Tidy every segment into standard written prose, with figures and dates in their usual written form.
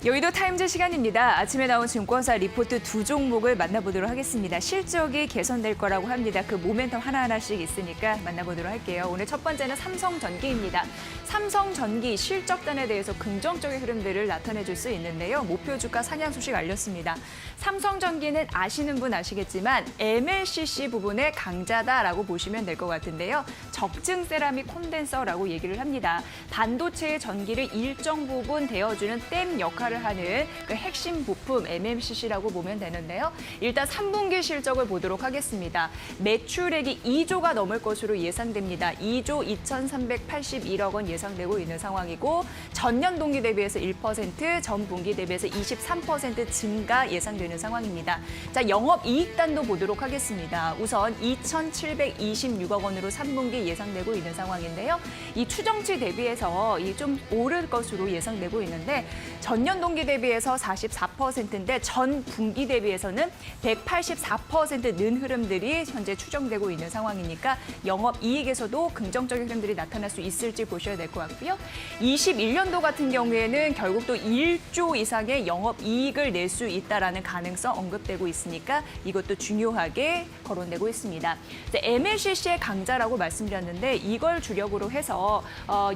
여의도 타임즈 시간입니다. 아침에 나온 증권사 리포트 두 종목을 만나보도록 하겠습니다. 실적이 개선될 거라고 합니다. 그 모멘텀 하나하나씩 있으니까 만나보도록 할게요. 오늘 첫 번째는 삼성전기입니다. 삼성전기 실적단에 대해서 긍정적인 흐름들을 나타내줄 수 있는데요. 목표 주가 상향 소식 알렸습니다. 삼성전기는 아시는 분 아시겠지만 MLCC 부분의 강자다라고 보시면 될 것 같은데요. 적증 세라믹 콘덴서라고 얘기를 합니다. 반도체의 전기를 일정 부분 대어주는 댐 역할을 하는 그 핵심 부품 MMCC라고 보면 되는데요. 일단 3분기 실적을 보도록 하겠습니다. 매출액이 2조가 넘을 것으로 예상됩니다. 2조 2,381억 원 예상되고 있는 상황이고 전년 동기 대비해서 1%, 전 분기 대비해서 23% 증가 예상되는 상황입니다. 자, 영업이익단도 보도록 하겠습니다. 우선 2,726억 원으로 3분기 예상되고 있는 상황인데요. 이 추정치 대비해서 좀 오를 것으로 예상되고 있는데 전년 동기 대비해서 44%인데 전 분기 대비해서는 184% 는 흐름들이 현재 추정되고 있는 상황이니까 영업이익에서도 긍정적인 흐름들이 나타날 수 있을지 보셔야 될 것 같고요. 21년도 같은 경우에는 결국 또 1조 이상의 영업이익을 낼 수 있다라는 가능성 언급되고 있으니까 이것도 중요하게 거론되고 있습니다. MLCC의 강자라고 말씀드렸는데 이걸 주력으로 해서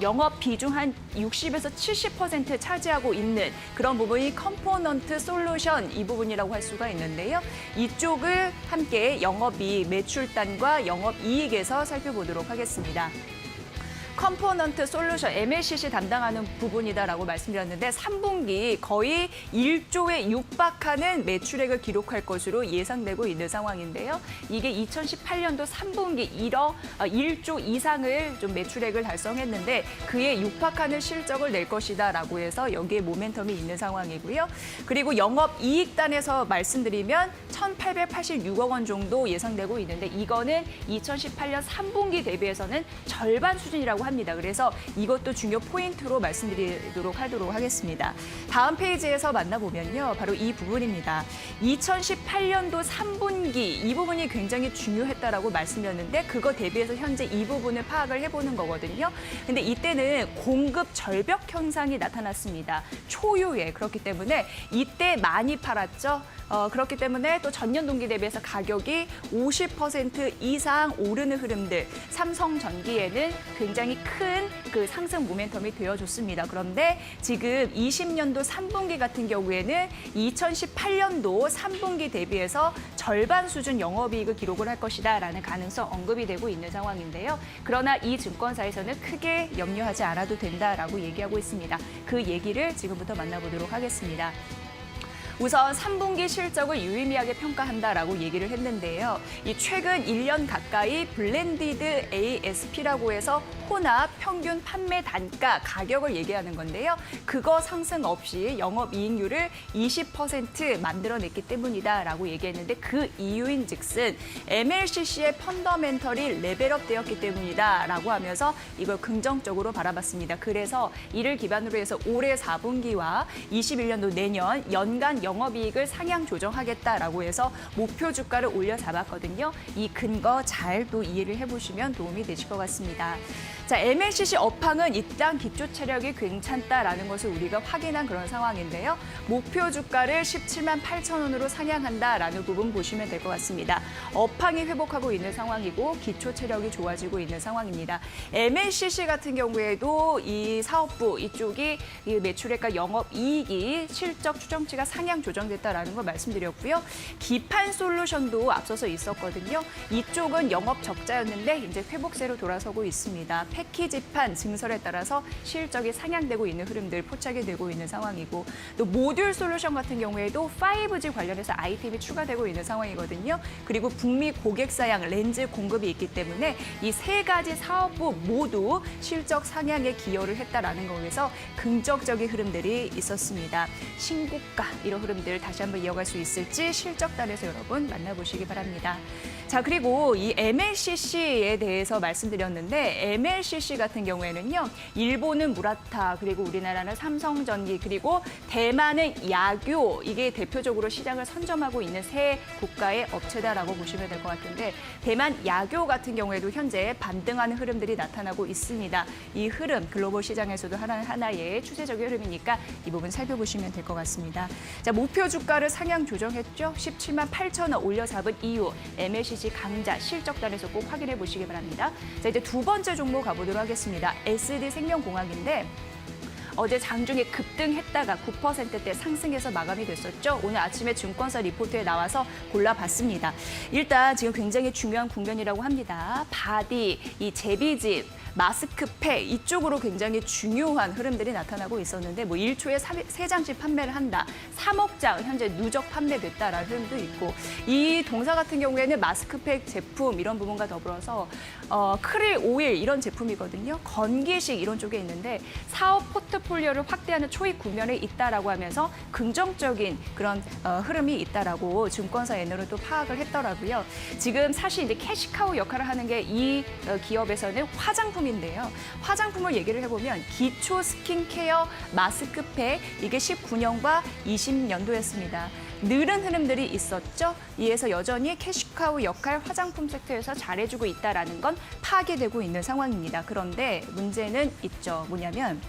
영업 비중 한 60에서 70% 차지하고 있는 그런 부분이 컴포넌트 솔루션 이 부분이라고 할 수가 있는데요. 이쪽을 함께 영업이익, 매출단과 영업이익에서 살펴보도록 하겠습니다. 컴포넌트 솔루션, MLCC 담당하는 부분이다라고 말씀드렸는데 3분기 거의 1조에 육박하는 매출액을 기록할 것으로 예상되고 있는 상황인데요. 이게 2018년도 3분기 1조 이상을 좀 매출액을 달성했는데 그에 육박하는 실적을 낼 것이다라고 해서 여기에 모멘텀이 있는 상황이고요. 그리고 영업이익단에서 말씀드리면 1,886억 원 정도 예상되고 있는데 이거는 2018년 3분기 대비해서는 절반 수준이라고 합니다. 그래서 이것도 중요 포인트로 말씀드리도록 하겠습니다. 다음 페이지에서 만나보면요. 바로 이 부분입니다. 2018년도 3분기 이 부분이 굉장히 중요했다라고 말씀드렸는데 그거 대비해서 현재 이 부분을 파악을 해보는 거거든요. 근데 이때는 공급 절벽 현상이 나타났습니다. 초유에 그렇기 때문에 이때 많이 팔았죠. 그렇기 때문에 또 전년 동기 대비해서 가격이 50% 이상 오르는 흐름들 삼성전기에는 굉장히 큰 그 상승 모멘텀이 되어줬습니다. 그런데 지금 20년도 3분기 같은 경우에는 2018년도 3분기 대비해서 절반 수준 영업이익을 기록을 할 것이다라는 가능성 언급이 되고 있는 상황인데요. 그러나 이 증권사에서는 크게 염려하지 않아도 된다라고 얘기하고 있습니다. 그 얘기를 지금부터 만나보도록 하겠습니다. 우선 3분기 실적을 유의미하게 평가한다라고 얘기를 했는데요. 이 최근 1년 가까이 블렌디드 ASP라고 해서 혼합 평균 판매 단가 가격을 얘기하는 건데요. 그거 상승 없이 영업이익률을 20% 만들어냈기 때문이다라고 얘기했는데 그 이유인 즉슨 MLCC의 펀더멘털이 레벨업 되었기 때문이다라고 하면서 이걸 긍정적으로 바라봤습니다. 그래서 이를 기반으로 해서 올해 4분기와 21년도 내년 연간 영업이익을 상향 조정하겠다라고 해서 목표 주가를 올려 잡았거든요. 이 근거 잘 또 이해를 해보시면 도움이 되실 것 같습니다. 자, MLCC 업황은 일단 기초 체력이 괜찮다라는 것을 우리가 확인한 그런 상황인데요. 목표 주가를 17만 8천 원으로 상향한다라는 부분 보시면 될 것 같습니다. 업황이 회복하고 있는 상황이고 기초 체력이 좋아지고 있는 상황입니다. MLCC 같은 경우에도 이 사업부 이쪽이 이 매출액과 영업이익이 실적 추정치가 상향 조정됐다라는 걸 말씀드렸고요. 기판 솔루션도 앞서서 있었거든요. 이쪽은 영업 적자였는데 이제 회복세로 돌아서고 있습니다. 패키지판 증설에 따라서 실적이 상향되고 있는 흐름들 포착이 되고 있는 상황이고 또 모듈 솔루션 같은 경우에도 5G 관련해서 아이템이 추가되고 있는 상황이거든요. 그리고 북미 고객 사양 렌즈 공급이 있기 때문에 이 세 가지 사업부 모두 실적 상향에 기여를 했다라는 거에서 긍정적인 흐름들이 있었습니다. 신고가 이런 흐름들 다시 한번 이어갈 수 있을지 실적단에서 여러분 만나보시기 바랍니다. 자, 그리고 이 MLCC에 대해서 말씀드렸는데 MLCC 같은 경우에는요. 일본은 무라타, 그리고 우리나라는 삼성전기, 그리고 대만은 야교, 이게 대표적으로 시장을 선점하고 있는 세 국가의 업체다라고 보시면 될 것 같은데 대만 야교 같은 경우에도 현재 반등하는 흐름들이 나타나고 있습니다. 이 흐름 글로벌 시장에서도 하나의 추세적인 흐름이니까 이 부분 살펴보시면 될 것 같습니다. 자, 목표 주가를 상향 조정했죠. 17만 8천 원 올려 잡은 이유 MLCC 강자 실적단에서 꼭 확인해 보시기 바랍니다. 자, 이제 두 번째 종목 가보도록 하겠습니다. SD생명공학인데 어제 장중에 급등했다가 9%대 상승해서 마감이 됐었죠. 오늘 아침에 증권사 리포트에 나와서 골라봤습니다. 일단 지금 굉장히 중요한 국면이라고 합니다. 바디, 이 제비집, 마스크팩 이쪽으로 굉장히 중요한 흐름들이 나타나고 있었는데 뭐 1초에 3장씩 판매를 한다. 3억 장 현재 누적 판매됐다라는 흐름도 있고 이 동사 같은 경우에는 마스크팩 제품 이런 부분과 더불어서 크릴 오일 이런 제품이거든요. 건기식 이런 쪽에 있는데 사업 포트폴리오를 확대하는 초입 국면에 있다라고 하면서 긍정적인 그런 흐름이 있다라고 증권사 애널은 또 파악을 했더라고요. 지금 사실 이제 캐시카우 역할을 하는 게 이 기업에서는 화장품인데요. 화장품을 얘기를 해보면 기초 스킨케어 마스크팩 이게 19년과 20년도였습니다. 느른 흐름들이 있었죠. 이에서 여전히 캐시카우 역할 화장품 섹터에서 잘해주고 있다는 건 파악되고 있는 상황입니다. 그런데 문제는 있죠. 뭐냐면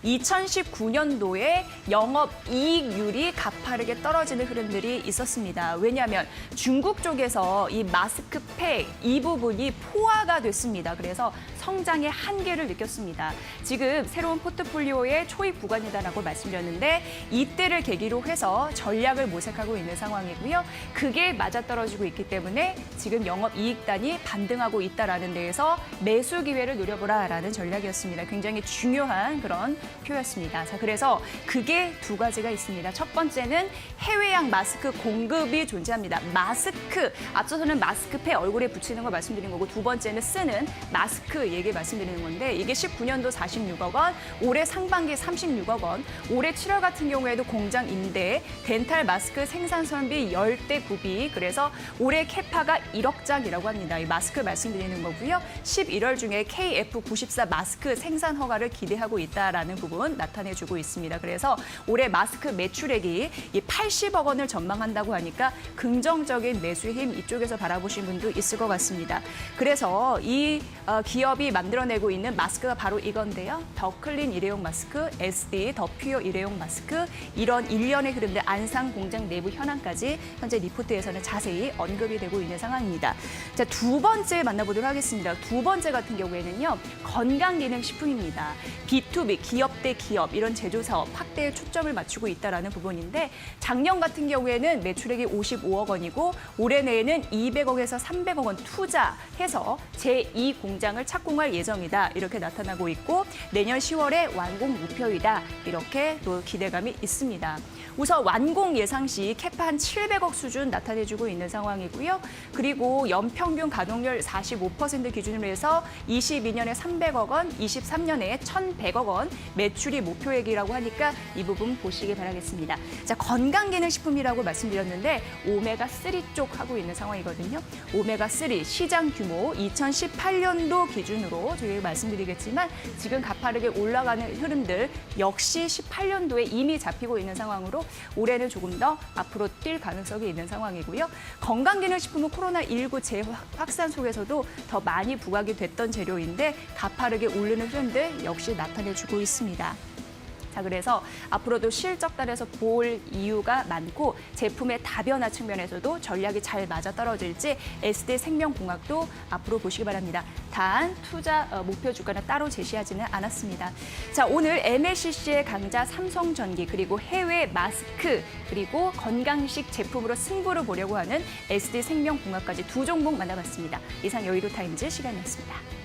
2019년도에 영업이익률이 가파르게 떨어지는 흐름들이 있었습니다. 왜냐하면 중국 쪽에서 이 마스크팩 이 부분이 포화가 됐습니다. 그래서 성장의 한계를 느꼈습니다. 지금 새로운 포트폴리오의 초입 구간이다라고 말씀드렸는데 이때를 계기로 해서 전략을 모색하고 있는 상황이고요. 그게 맞아떨어지고 있기 때문에 지금 영업이익단이 반등하고 있다라는 데에서 매수 기회를 노려보라라는 전략이었습니다. 굉장히 중요한 그런 표였습니다. 자, 그래서 그게 두 가지가 있습니다. 첫 번째는 해외양 마스크 공급이 존재합니다. 마스크, 앞서서는 마스크팩 얼굴에 붙이는 걸 말씀드린 거고 두 번째는 쓰는 마스크 얘기 말씀드리는 건데 이게 19년도 46억 원, 올해 상반기 36억 원, 올해 7월 같은 경우에도 공장 임대, 덴탈 마스크 생산 설비 10대 구비, 그래서 올해 캐파가 1억 장이라고 합니다. 이 마스크 말씀드리는 거고요. 11월 중에 KF94 마스크 생산 허가를 기대하고 있다라는 부분 나타내주고 있습니다. 그래서 올해 마스크 매출액이 80억 원을 전망한다고 하니까 긍정적인 매수 힘 이쪽에서 바라보신 분도 있을 것 같습니다. 그래서 이 기업이 만들어내고 있는 마스크가 바로 이건데요. 더 클린 일회용 마스크, SD 더 퓨어 일회용 마스크, 이런 일련의 흐름들 안상 공장 내부 현황까지 현재 리포트에서는 자세히 언급이 되고 있는 상황입니다. 자, 두 번째 만나보도록 하겠습니다. 두 번째 같은 경우에는요. 건강기능식품입니다. B2B, 기업 대 기업, 이런 제조사업 확대에 초점을 맞추고 있다는 부분인데 작년 같은 경우에는 매출액이 55억 원이고 올해 내에는 200억에서 300억 원 투자해서 제2 공장을 착공할 예정이다. 이렇게 나타나고 있고 내년 10월에 완공 목표이다. 이렇게 또 기대감이 있습니다. 우선 완공 예상 시 캐파 한 700억 수준 나타내주고 있는 상황이고요. 그리고 연평균 가동률 45% 기준으로 해서 22년에 300억 원, 23년에 1,100억 원 매출이 목표액이라고 하니까 이 부분 보시기 바라겠습니다. 자, 건강기능식품이라고 말씀드렸는데 오메가3 쪽 하고 있는 상황이거든요. 오메가3 시장 규모 2018년도 기준으로 저희가 말씀드리겠지만 지금 가파르게 올라가는 흐름들 역시 18년도에 이미 잡히고 있는 상황으로 올해는 조금 더 앞으로 뛸 가능성이 있는 상황이고요. 건강기능식품은 코로나19 재확산 속에서도 더 많이 부각이 됐던 재료인데 가파르게 오르는 흐름들 역시 나타내주고 있습니다. 자, 그래서 앞으로도 실적단에서 볼 이유가 많고 제품의 다변화 측면에서도 전략이 잘 맞아떨어질지 SD생명공학도 앞으로 보시기 바랍니다. 단 투자 목표 주가는 따로 제시하지는 않았습니다. 자, 오늘 MLCC의 강자 삼성전기 그리고 해외 마스크 그리고 건강식 제품으로 승부를 보려고 하는 SD생명공학까지 두 종목 만나봤습니다. 이상 여의도 타임즈 시간이었습니다.